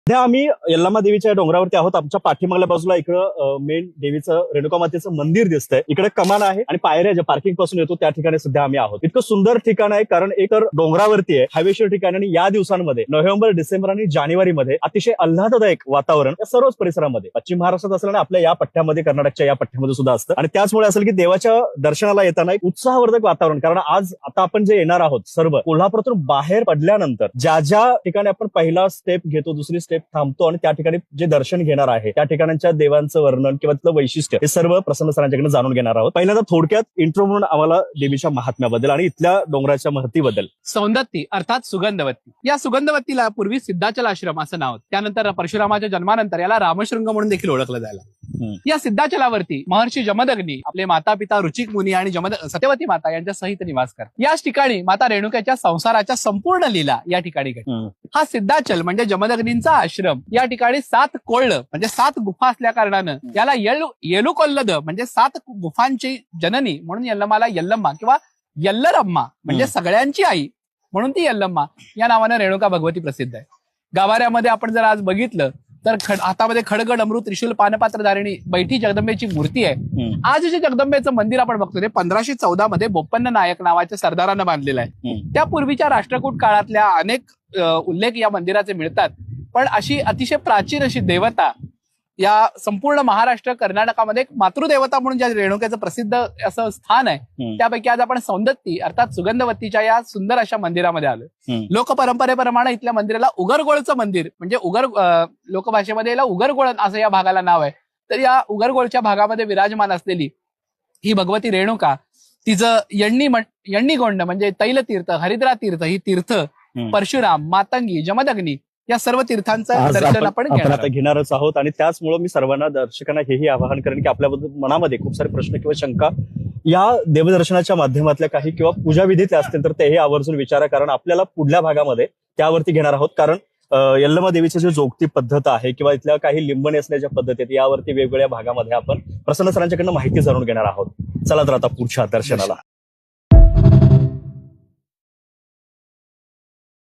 सध्या आम्ही यल्लामा देवीच्या डोंगरावरती आहोत. आमच्या पाठीमागल्या बाजूला इकडं मेन देवीचं रेणुका मातेचं मंदिर दिसतंय. इकडे कमान आहे आणि पायऱ्या ज्या पार्किंग पासून येतो त्या ठिकाणी सध्या आम्ही आहोत. इतकं सुंदर ठिकाण आहे कारण एक तर डोंगरावरती आहे, हवेशीर ठिकाण, आणि या दिवसांमध्ये नोव्हेंबर, डिसेंबर आणि जानेवारीमध्ये अतिशय आल्हाददायक वातावरण या सर्वच परिसरामध्ये पश्चिम महाराष्ट्रात असलं आणि आपल्या या पट्ट्यामध्ये, कर्नाटकच्या या पट्ट्यामध्ये सुद्धा असतं. आणि त्याचमुळे असेल की देवाच्या दर्शनाला येताना एक उत्साहवर्धक वातावरण, कारण आज आता आपण जे येणार आहोत सर्व कोल्हापुरातून बाहेर पडल्यानंतर ज्या ज्या ठिकाणी आपण पहिला स्टेप घेतो, दुसरी स्टेप थांबतो आणि त्या ठिकाणी जे दर्शन घेणार आहे त्या ठिकाणच्या देवांचं वर्णन किंवा तिथलं वैशिष्ट्य हे सर्व प्रसन्न सरांच्याकडे जाणून घेणार आहोत. पहिल्यांदा थोडक्यात इंट्रो म्हणून आम्हाला देवीच्या महात्म्याबद्दल आणि इथल्या डोंगराच्या महतीबद्दल. सौंदत्ती अर्थात सुगंधवती. या सुगंधवतीला पूर्वी सिद्धाचल आश्रम असं नाव, त्यानंतर परशुरामाच्या जन्मानंतर याला रामशृंग म्हणून देखील ओळखलं जायला. या सिद्धाचलावरती महर्षी जमदग्नी, आपले माता पिता रुचिक मुनी आणि सत्यवती माता यांच्या सहित निवास करतात. याच ठिकाणी माता रेणुकेच्या संसाराच्या संपूर्ण लीला या ठिकाणी घडतात. हा सिद्धाचल म्हणजे जमदग्नींचा आश्रम. या ठिकाणी 7 कोळलं म्हणजे 7 गुफा असल्या कारणानं याला येलुकोल्लद म्हणजे 7 गुफांची जननी म्हणून यल्लमाला यल्लम्मा किंवा यल्लरम्मा म्हणजे सगळ्यांची आई म्हणून ती यल्लम्मा या नावानं रेणुका भगवती प्रसिद्ध आहे. गाभाऱ्यामध्ये आपण जर आज बघितलं तर हातामध्ये खडग, डमरू, त्रिशूल, पानपात्र धारिणी बैठी जगदंबेची मूर्ती आहे. आज जे जगदंबेचं मंदिर आपण बघतो ते 1514 मध्ये बोप्पन्न नायक नावाच्या सरदारानं बांधलेलं आहे. त्यापूर्वीच्या राष्ट्रकूट काळातल्या अनेक उल्लेख या मंदिराचे मिळतात, पण अशी अतिशय प्राचीन अशी देवता या संपूर्ण महाराष्ट्र, कर्नाटकामध्ये एक मातृदेवता म्हणून ज्या रेणुकेचं प्रसिद्ध असं स्थान आहे, त्यापैकी आज आपण सौंदत्ती अर्थात सुगंधवतीच्या या सुंदर अशा मंदिरामध्ये आलो. लोकपरंपरेप्रमाणे इथल्या मंदिराला उगरगोळचं मंदिर म्हणजे लोकभाषेमध्ये याला उगरगोळ असं या भागाला नाव आहे. तर या उगरगोळच्या भागामध्ये विराजमान असलेली ही भगवती रेणुका, तिचं यण्णीगोंड म्हणजे तैलतीर्थ, हरिद्रा तीर्थ, ही तीर्थ परशुराम, मातंगी, जमदग्नी या सर्व तीर्थांचं दर्शन आपण घेणारच आहोत. आणि त्याचमुळे मी सर्वांना दर्शकांना हेही आवाहन करेन की आपल्याबद्दल मनामध्ये खूप सारे प्रश्न किंवा शंका या देवदर्शनाच्या माध्यमातल्या काही किंवा पूजाविधीतल्या असतील तर तेही आवर्जून विचारा, कारण आपल्याला पुढल्या भागामध्ये त्यावरती घेणार आहोत. कारण यल्लमा देवीची जी जोगती पद्धत आहे किंवा इथल्या काही लिंब नेसण्याच्या पद्धती आहेत यावरती वेगवेगळ्या भागामध्ये आपण प्रसन्न सरांच्याकडनं माहिती जाणून घेणार आहोत. चला तर आता पुढच्या दर्शनाला.